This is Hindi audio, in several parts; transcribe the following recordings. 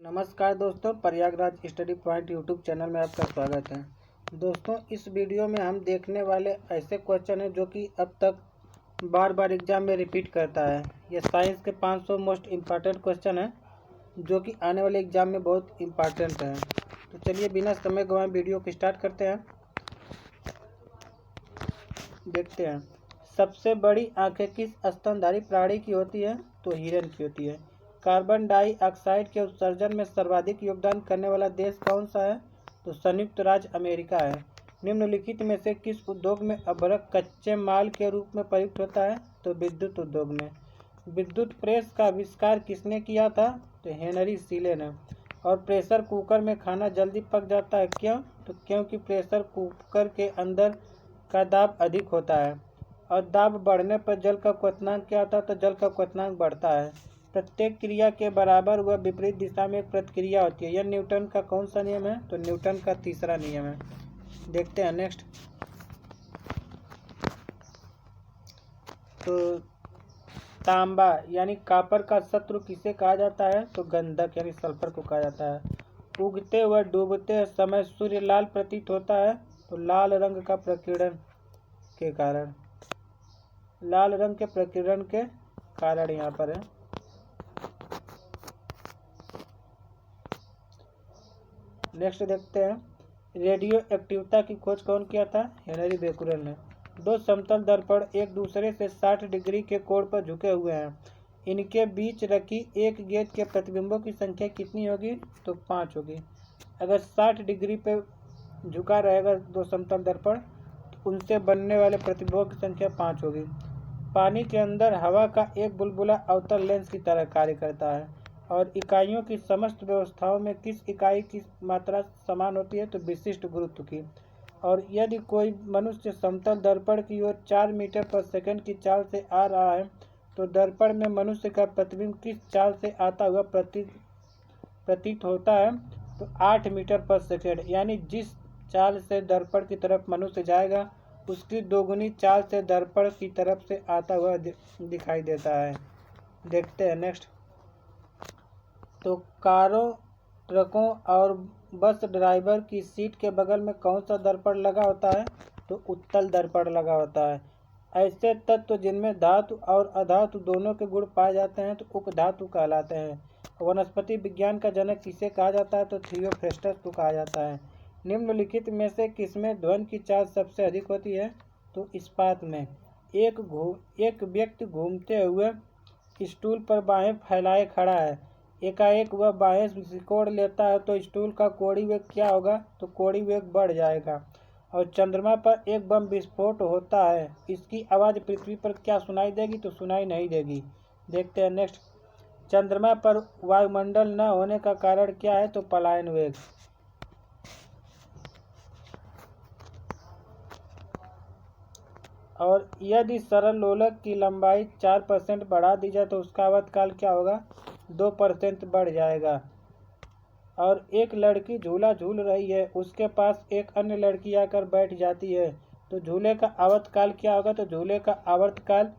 नमस्कार दोस्तों, Prayagraj study point YouTube channel में आपका स्वागत है। दोस्तों, इस वीडियो में हम देखने वाले ऐसे क्वेश्चन हैं जो कि अब तक बार बार एग्जाम में रिपीट करता है। ये साइंस के 500 मोस्ट इम्पॉर्टेंट क्वेश्चन हैं जो कि आने वाले एग्जाम में बहुत इम्पॉर्टेंट हैं। तो चलिए बिना समय गंवाए वीडियो को स्टार्ट करते हैं। देखते हैं, सबसे बड़ी आंखें किस स्तनधारी प्राणी की होती है? तो हिरन की होती है। कार्बन डाइऑक्साइड के उत्सर्जन में सर्वाधिक योगदान करने वाला देश कौन सा है? तो संयुक्त राज्य अमेरिका है। निम्नलिखित में से किस उद्योग में अभ्रक कच्चे माल के रूप में प्रयुक्त होता है? तो विद्युत उद्योग में। विद्युत प्रेस का आविष्कार किसने किया था? तो हेनरी सीले ने। और प्रेशर कुकर में खाना जल्दी पक जाता है, क्यों? तो क्योंकि प्रेशर कुकर के अंदर का दाब अधिक होता है और दाब बढ़ने पर जल का क्वथनांक क्या होता है? तो जल का क्वथनांक बढ़ता है। प्रत्येक क्रिया के बराबर व विपरीत दिशा में एक प्रतिक्रिया होती है। यह न्यूटन का कौन सा नियम है? तो न्यूटन का तीसरा नियम है। देखते हैं नेक्स्ट। तो तांबा यानी कॉपर का शत्रु किसे कहा जाता है? तो गंधक यानी सल्फर को कहा जाता है। उगते व डूबते समय सूर्य लाल प्रतीत होता है, तो लाल रंग का प्रकीर्णन के कारण। लाल रंग के प्रकीर्णन के कारण यहाँ पर है। नेक्स्ट देखते हैं, रेडियो एक्टिविटी की खोज कौन किया था? हेनरी बेकुरल ने। दो समतल दर्पण एक दूसरे से 60 डिग्री के कोण पर झुके हुए हैं। इनके बीच रखी एक गेंद के प्रतिबिंबों की संख्या कितनी होगी? तो 5 होगी। अगर 60 डिग्री पे झुका रहेगा दो समतल दर्पण, तो उनसे बनने वाले प्रतिबिंबों की संख्या 5 होगी। पानी के अंदर हवा का एक बुलबुला अवतल लेंस की तरह कार्य करता है और इकाइयों की समस्त व्यवस्थाओं में किस इकाई की मात्रा समान होती है? तो विशिष्ट गुरुत्व की। और यदि कोई मनुष्य समतल दर्पण की ओर 4 मीटर पर सेकंड की चाल से आ रहा है, तो दर्पण में मनुष्य का प्रतिबिंब किस चाल से आता हुआ प्रतीत होता है? तो 8 मीटर पर सेकंड। यानी जिस चाल से दर्पण की तरफ मनुष्य जाएगा, उसकी दोगुनी चाल से दर्पण की तरफ से आता हुआ दिखाई देता है। देखते हैं नेक्स्ट। तो कारों, ट्रकों और बस ड्राइवर की सीट के बगल में कौन सा दर्पण लगा होता है? तो उत्तल दर्पण लगा होता है। ऐसे तत्व जिनमें धातु और अधातु दोनों के गुण पाए जाते हैं तो उपधातु कहलाते हैं। वनस्पति विज्ञान का जनक किसे कहा जाता है? तो थियोफ्रेस्टस को कहा जाता है। निम्नलिखित में से किसमें ध्वनि की चार्ज सबसे अधिक होती है? तो इस्पात में। एक व्यक्ति घूमते हुए स्टूल पर बाहें फैलाए खड़ा है। एकाएक वह बाहें सिकोड़ लेता है तो स्टूल का कोणीय वेग क्या होगा? तो कोणीय वेग बढ़ जाएगा। और चंद्रमा पर एक बम विस्फोट होता है, इसकी आवाज़ पृथ्वी पर क्या सुनाई देगी? तो सुनाई नहीं देगी। देखते हैं नेक्स्ट। चंद्रमा पर वायुमंडल न होने का कारण क्या है? तो पलायन वेग। और यदि सरल लोलक की लंबाई 4% बढ़ा दी जाए तो उसका आवर्तकाल क्या होगा? 2% बढ़ जाएगा। और एक लड़की झूला झूल रही है, उसके पास एक अन्य लड़की आकर बैठ जाती है, तो झूले का आवर्तकाल क्या होगा? तो झूले का आवर्तकाल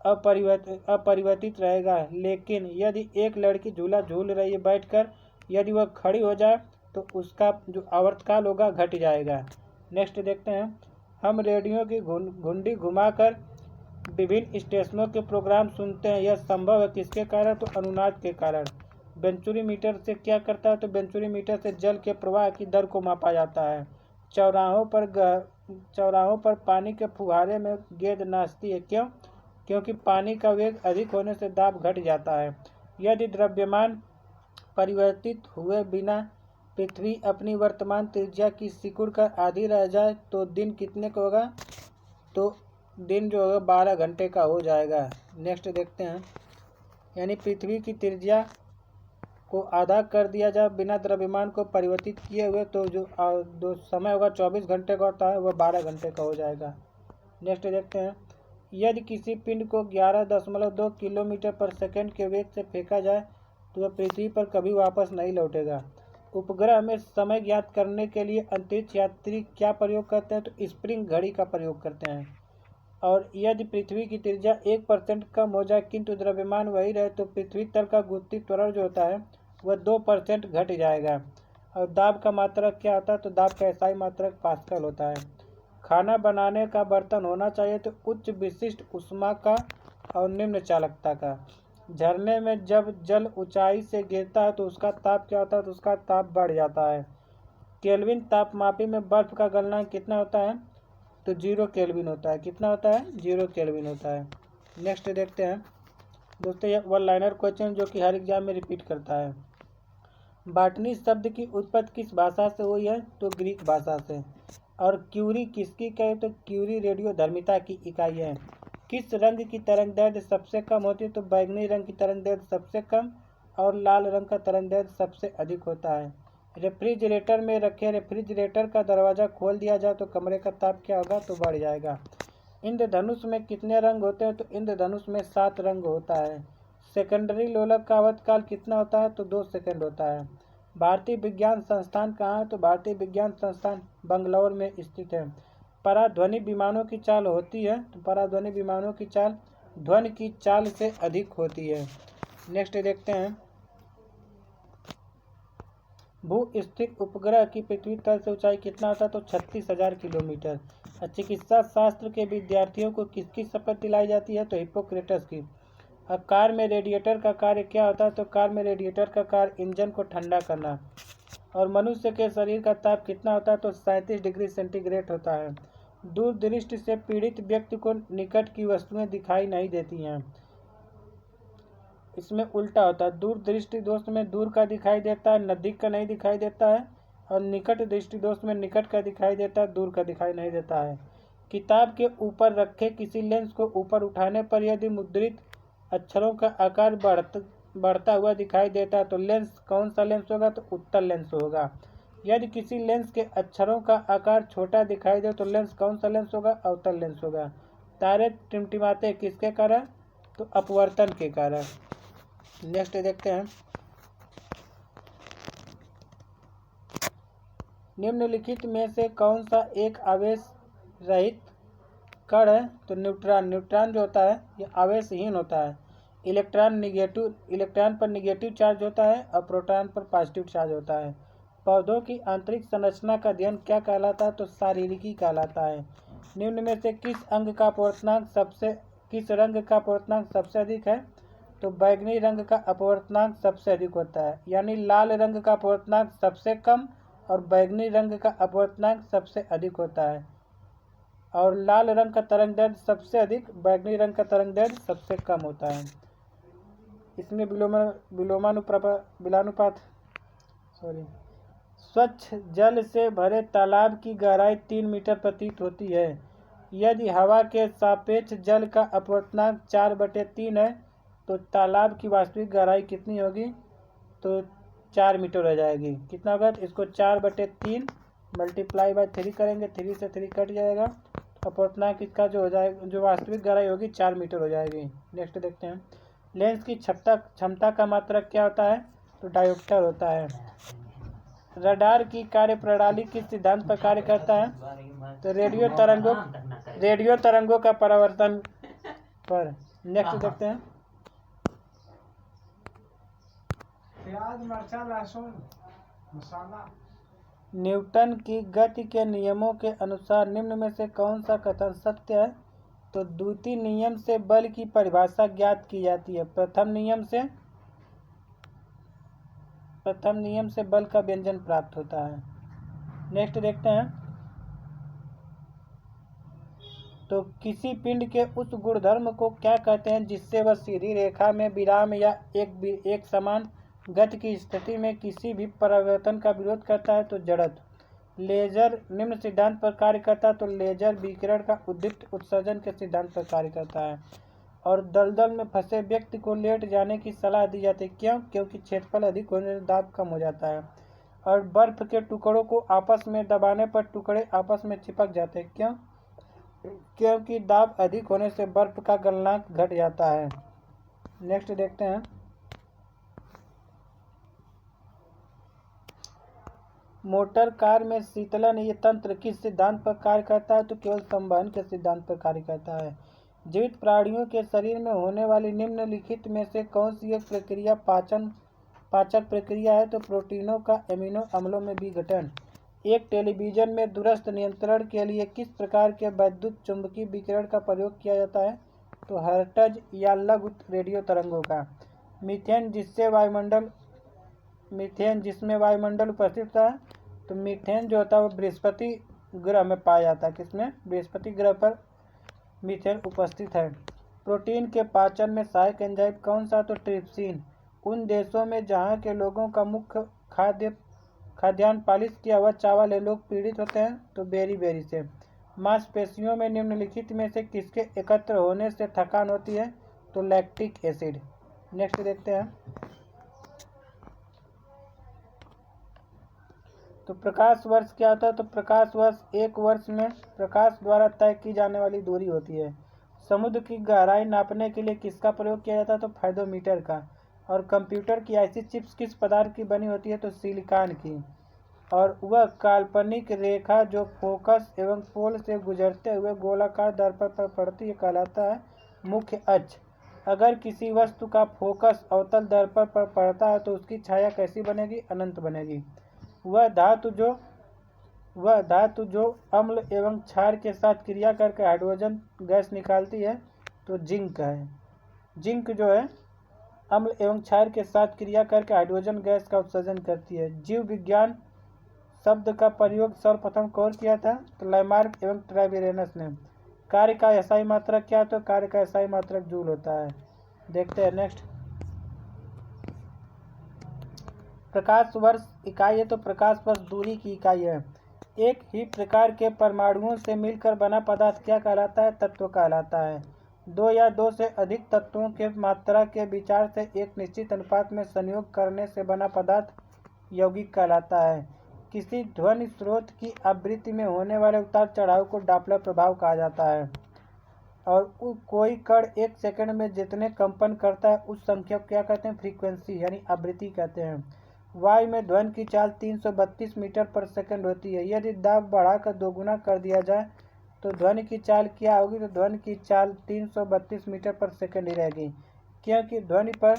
अपरिवर्तित रहेगा। लेकिन यदि एक लड़की झूला झूल रही है बैठकर, यदि वह खड़ी हो जाए तो उसका जो आवर्तकाल होगा घट जाएगा। नेक्स्ट देखते हैं, हम रेडियो की घुंडी घुमाकर विभिन्न स्टेशनों के प्रोग्राम सुनते हैं, यह संभव है किसके कारण? तो अनुनाद के कारण। वेंचुरीमीटर से क्या करता है? तो वेंचुरीमीटर से जल के प्रवाह की दर को मापा जाता है। चौराहों पर पानी के फुहारे में गेंद नाचती है, क्यों? क्योंकि पानी का वेग अधिक होने से दाब घट जाता है। यदि द्रव्यमान परिवर्तित हुए बिना पृथ्वी अपनी वर्तमान त्रिज्या की सिकुड़ कर आधी रह जाए तो दिन कितने का होगा? तो दिन जो होगा 12 घंटे का हो जाएगा। नेक्स्ट देखते हैं, यानी पृथ्वी की त्रिज्या को आधा कर दिया जाए बिना द्रव्यमान को परिवर्तित किए हुए, तो जो समय होगा 24 घंटे का होता है वह 12 घंटे का हो जाएगा। नेक्स्ट देखते हैं, यदि किसी पिंड को 11.2 किलोमीटर पर सेकंड के वेग से फेंका जाए तो वह पृथ्वी पर कभी वापस नहीं लौटेगा। उपग्रह में समय ज्ञात करने के लिए अंतरिक्ष यात्री क्या प्रयोग करते हैं? तो स्प्रिंग घड़ी का प्रयोग करते हैं। और यदि पृथ्वी की त्रिज्या 1% कम हो जाए किंतु द्रव्यमान वही रहे तो पृथ्वी तल का गुरुत्वीय त्वरण जो होता है वह 2% घट जाएगा। और दाब का मात्रक क्या होता है? तो दाब का SI मात्रक पास्कल होता है। खाना बनाने का बर्तन होना चाहिए तो उच्च विशिष्ट ऊष्मा का और निम्न चालकता का। झरने में जब जल ऊंचाई से गिरता है तो उसका ताप क्या होता है? तो उसका ताप बढ़ जाता है। केल्विन तापमापी में बर्फ का गलनांक कितना होता है? तो 0 केल्विन होता है। कितना होता है? 0 केल्विन होता है। नेक्स्ट देखते हैं दोस्तों, ये वन लाइनर क्वेश्चन जो कि हर एग्जाम में रिपीट करता है। बॉटनी शब्द की उत्पत्ति किस भाषा से हुई है? तो ग्रीक भाषा से। और क्यूरी किसकी कहे? तो क्यूरी रेडियोधर्मिता की इकाई है। किस रंग की तरंग दैर्ध्य सबसे कम होती है? तो बैंगनी रंग की तरंग दैर्ध्य सबसे कम और लाल रंग का तरंग दैर्ध्य सबसे अधिक होता है। रेफ्रिजरेटर में रखे रेफ्रिजरेटर का दरवाज़ा खोल दिया जाए तो कमरे का ताप क्या होगा? तो बढ़ जाएगा। इंद्रधनुष में कितने रंग होते हैं? तो इंद्रधनुष में 7 रंग होता है। सेकेंडरी लोलक का अवधकाल कितना होता है? तो 2 सेकंड होता है। भारतीय विज्ञान संस्थान कहाँ है? तो भारतीय विज्ञान संस्थान बंगलौर में स्थित है। पराध्वनि विमानों की चाल होती है तो पराध्वनि विमानों की चाल ध्वनि की चाल से अधिक होती है। नेक्स्ट देखते हैं, भू स्थित उपग्रह की पृथ्वी तल से ऊंचाई कितना होता है? तो 36,000 किलोमीटर। चिकित्सा शास्त्र के विद्यार्थियों को किसकी शपथ दिलाई जाती है? तो हिप्पोक्रेटस की। अब कार में रेडिएटर का कार्य क्या होता है? तो कार में रेडिएटर का कार्य इंजन को ठंडा करना। और मनुष्य के शरीर का ताप कितना होता है? तो 37 डिग्री सेंटीग्रेड होता है। दूर दृष्टि से पीड़ित व्यक्ति को निकट की वस्तुएं दिखाई नहीं देती हैं। इसमें उल्टा होता है। दूर दृष्टि दोष में दूर का दिखाई देता है, नज़दीक का नहीं दिखाई देता है। और निकट दृष्टि दोष में निकट का दिखाई देता है, दूर का दिखाई नहीं देता है। किताब के ऊपर रखे किसी लेंस को ऊपर उठाने पर यदि मुद्रित अक्षरों का आकार बढ़ता हुआ दिखाई देता है तो लेंस कौन सा लेंस होगा? तो उत्तल लेंस होगा। यदि किसी लेंस के अक्षरों का आकार छोटा दिखाई दे तो लेंस कौन सा लेंस होगा? अवतल लेंस होगा। तारे टिमटिमाते किसके कारण? तो अपवर्तन के कारण। नेक्स्ट देखते हैं, निम्नलिखित में से कौन सा एक आवेश रहित कण है? तो न्यूट्रॉन। न्यूट्रॉन जो होता है ये आवेशहीन होता है। इलेक्ट्रॉन पर निगेटिव चार्ज होता है और प्रोटॉन पर पॉजिटिव चार्ज होता है। पौधों की आंतरिक संरचना का अध्ययन क्या कहलाता है? तो शारीरिकी कहलाता है। निम्न में से किस रंग का अपवर्तनांक सबसे अधिक है? तो बैंगनी रंग का अपवर्तनांक सबसे अधिक होता है। यानी लाल रंग का अपवर्तनांक सबसे कम और बैंगनी रंग का अपवर्तनांक सबसे अधिक होता है। और लाल रंग का तरंग दैर्ध्य सबसे अधिक, बैंगनी रंग का तरंग दैर्ध्य सबसे कम होता है। इसमें बिलानुपात स्वच्छ जल से भरे तालाब की गहराई 3 मीटर प्रतीत होती है। यदि हवा के सापेक्ष जल का अपवर्तनांक 4/3 है तो तालाब की वास्तविक गहराई कितनी होगी? तो 4 मीटर हो जाएगी। कितना होगा? तो इसको 4/3 मल्टीप्लाई बाय 3 करेंगे, 3 से 3 कट जाएगा। अपवर्तनांक इसका जो हो जाएगा, जो वास्तविक गहराई होगी 4 मीटर हो जाएगी। नेक्स्ट देखते हैं, लेंस की क्षमता का मात्रक क्या होता है? तो डायोप्टर होता है। रडार की कार्यप्रणाली किस सिद्धांत पर कार्य करता है? तो रेडियो तरंगों का परावर्तन पर। नेक्स्ट देखते हैं, प्याज, मरचा, लहसुन, मसाला। न्यूटन की गति के नियमों के अनुसार निम्न में से कौन सा कथन सत्य है? तो द्वितीय नियम से बल की परिभाषा ज्ञात की जाती है। प्रथम नियम से बल का व्यंजन प्राप्त होता है। नेक्स्ट देखते हैं, तो किसी पिंड के उस गुणधर्म को क्या कहते हैं जिससे वह सीधी रेखा में विराम या एक समान गति की स्थिति में किसी भी परिवर्तन का विरोध करता है? तो जड़त्व। लेजर निम्न सिद्धांत पर कार्य करता है। तो लेजर विकिरण का उद्दीप्त उत्सर्जन के सिद्धांत पर कार्य करता है। और दलदल में फंसे व्यक्ति को लेट जाने की सलाह दी जाती है। क्यों? क्योंकि क्षेत्रफल अधिक होने से दाब कम हो जाता है। और बर्फ के टुकड़ों को आपस में दबाने पर टुकड़े आपस में चिपक जाते हैं। क्यों? क्योंकि दाब अधिक होने से बर्फ का गलनांक घट जाता है। नेक्स्ट देखते हैं, मोटर कार में शीतलन ये तंत्र किस सिद्धांत पर कार्य करता है? तो केवल संवहन के सिद्धांत पर कार्य करता है। जीवित प्राणियों के शरीर में होने वाली निम्नलिखित में से कौन सी एक प्रक्रिया पाचक प्रक्रिया है तो प्रोटीनों का एमिनो अम्लों में विघटन। एक टेलीविजन में दूरस्थ नियंत्रण के लिए किस प्रकार के वैद्युत चुंबकीय विकिरण का प्रयोग किया जाता है? तो हर्ट्ज या लघु रेडियो तरंगों का। मीथेन जिसमें वायुमंडल उपस्थित था, तो मीथेन जो होता है वो बृहस्पति ग्रह में पाया जाता है। किसमें? बृहस्पति ग्रह पर मीथेन उपस्थित है। प्रोटीन के पाचन में सहायक एंजाइम कौन सा? तो ट्रिप्सिन। उन देशों में जहाँ के लोगों का मुख्य खाद्यान्न पालिश किया हुआ चावल है, लोग पीड़ित होते हैं, तो बेरी से। मांसपेशियों में निम्नलिखित में से किसके एकत्र होने से थकान होती है? तो लैक्टिक एसिड। नेक्स्ट देखते हैं। तो प्रकाश वर्ष क्या होता है? तो प्रकाश वर्ष एक वर्ष में प्रकाश द्वारा तय की जाने वाली दूरी होती है। समुद्र की गहराई नापने के लिए किसका प्रयोग किया जाता है? तो फाइडोमीटर का। और कंप्यूटर की ऐसी चिप्स किस पदार्थ की बनी होती है? तो सिलिकॉन की। और वह काल्पनिक रेखा जो फोकस एवं पोल से गुजरते हुए गोलाकार दर्पण पर पड़ती है कहलाता है मुख्य अक्ष। अगर किसी वस्तु का फोकस अवतल दर्पण पर पड़ता है तो उसकी छाया कैसी बनेगी? अनंत बनेगी। वह धातु जो अम्ल एवं क्षार के साथ क्रिया करके हाइड्रोजन गैस निकालती है, तो जिंक है। जिंक जो है अम्ल एवं क्षार के साथ क्रिया करके हाइड्रोजन गैस का उत्सर्जन करती है। जीव विज्ञान शब्द का प्रयोग सर्वप्रथम कौन किया था? तो लैमार्क एवं ट्रेविरेनस ने। कार्य का एसआई मात्रक क्या? तो कार्य का एसआई मात्रक जूल होता है। देखते हैं नेक्स्ट। प्रकाश वर्ष इकाई है तो प्रकाश वर्ष दूरी की इकाई है। एक ही प्रकार के परमाणुओं से मिलकर बना पदार्थ क्या कहलाता है? तत्व कहलाता है। दो या दो से अधिक तत्वों के मात्रा के विचार से एक निश्चित अनुपात में संयोग करने से बना पदार्थ यौगिक कहलाता है। किसी ध्वनि स्रोत की आवृत्ति में होने वाले उतार चढ़ाव को डॉपलर प्रभाव कहा जाता है। और कोई कण एक सेकंड में जितने कंपन करता है उस संख्या को क्या कहते हैं? फ्रीक्वेंसी यानी आवृत्ति कहते हैं। वायु में ध्वनि की चाल 332 मीटर पर सेकंड होती है। यदि दाब बढ़ाकर दोगुना कर दिया जाए तो ध्वनि की चाल क्या होगी? तो ध्वनि की चाल 332 मीटर पर सेकंड ही रहेगी, क्योंकि ध्वनि पर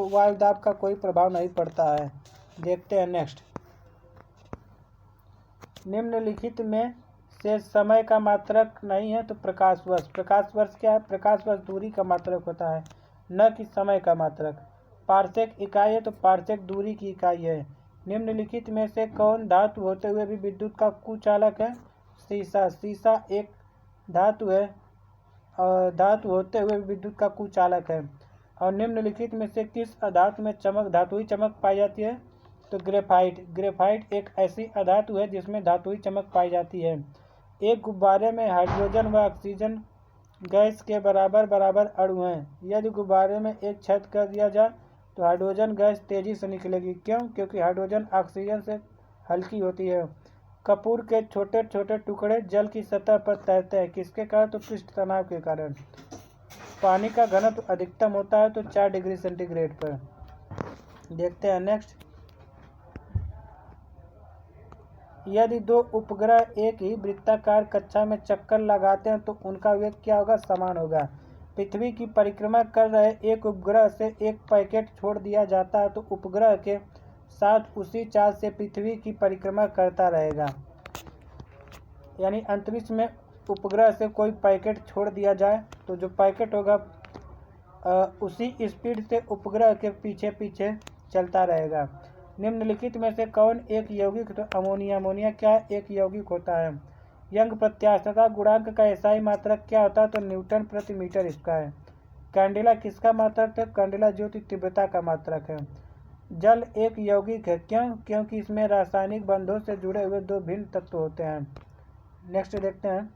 वायु दाब का कोई प्रभाव नहीं पड़ता है। देखते हैं नेक्स्ट। निम्नलिखित में से समय का मात्रक नहीं है तो प्रकाश वर्ष। प्रकाश वर्ष क्या है? प्रकाश वर्ष दूरी का मात्रक होता है, न कि समय का मात्रक। पार्सेक इकाई है तो पार्सेक दूरी की इकाई है। निम्नलिखित में से कौन धातु होते हुए भी विद्युत का कुचालक है? सीसा। सीसा एक धातु है और धातु होते हुए विद्युत का कुचालक है। और निम्नलिखित में से किस अधातु में धातुई चमक पाई जाती है? तो ग्रेफाइट। ग्रेफाइट एक ऐसी अधातु है जिसमें धातुई चमक पाई जाती है। एक गुब्बारे में हाइड्रोजन व ऑक्सीजन गैस के बराबर अणु हैं। यदि गुब्बारे में एक छेद कर दिया जाए तो हाइड्रोजन गैस तेजी से निकलेगी। क्यों? क्योंकि हाइड्रोजन ऑक्सीजन से हल्की होती है। कपूर के छोटे छोटे टुकड़े जल की सतह पर तैरते हैं। किसके कारण? तो पृष्ठ तनाव के कारण। पानी का घनत्व अधिकतम होता है तो 4 डिग्री सेंटीग्रेड पर। देखते हैं नेक्स्ट। यदि दो उपग्रह एक ही वृत्ताकार कक्षा में चक्कर लगाते हैं तो उनका वेग क्या होगा? समान होगा। पृथ्वी की परिक्रमा कर रहे एक उपग्रह से एक पैकेट छोड़ दिया जाता है तो उपग्रह के साथ उसी चाल से पृथ्वी की परिक्रमा करता रहेगा। यानी अंतरिक्ष में उपग्रह से कोई पैकेट छोड़ दिया जाए तो जो पैकेट होगा उसी स्पीड से उपग्रह के पीछे पीछे चलता रहेगा। निम्नलिखित में से कौन एक यौगिक? तो अमोनिया। अमोनिया क्या एक यौगिक होता है। यंग प्रत्यास्थता गुणांक का एसआई मात्रक क्या होता है? तो न्यूटन प्रति मीटर इसका है। कैंडिला किसका मात्रक है? कैंडिला ज्योति तीव्रता का मात्रक है। जल एक यौगिक है। क्यों? क्योंकि इसमें रासायनिक बंधों से जुड़े हुए दो भिन्न तत्व होते हैं। नेक्स्ट देखते हैं।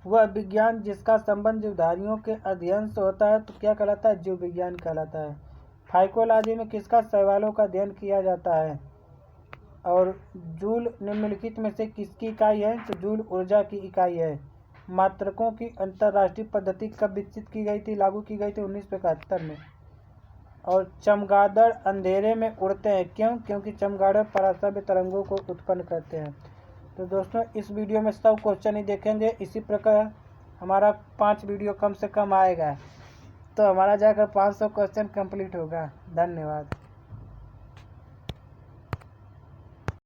वह विज्ञान जिसका संबंध जीवधारियों के अध्ययन से होता है तो क्या कहलाता है? जीव विज्ञान कहलाता है। फाइकोलॉजी में किसका शैवालों का अध्ययन किया जाता है? और जूल निम्नलिखित में से किसकी इकाई है? तो जूल ऊर्जा की इकाई है। मात्रकों की अंतर्राष्ट्रीय पद्धति कब विकसित की गई थी? लागू की गई थी 1971 में। और चमगादड़ अंधेरे में उड़ते हैं। क्यों? क्योंकि चमगादड़ पराश्रव्य तरंगों को उत्पन्न करते हैं। तो दोस्तों इस वीडियो में सब क्वेश्चन ही देखेंगे। इसी प्रकार हमारा 5 वीडियो कम से कम आएगा। तो हमारा जाकर 500 क्वेश्चन कंप्लीट होगा। धन्यवाद।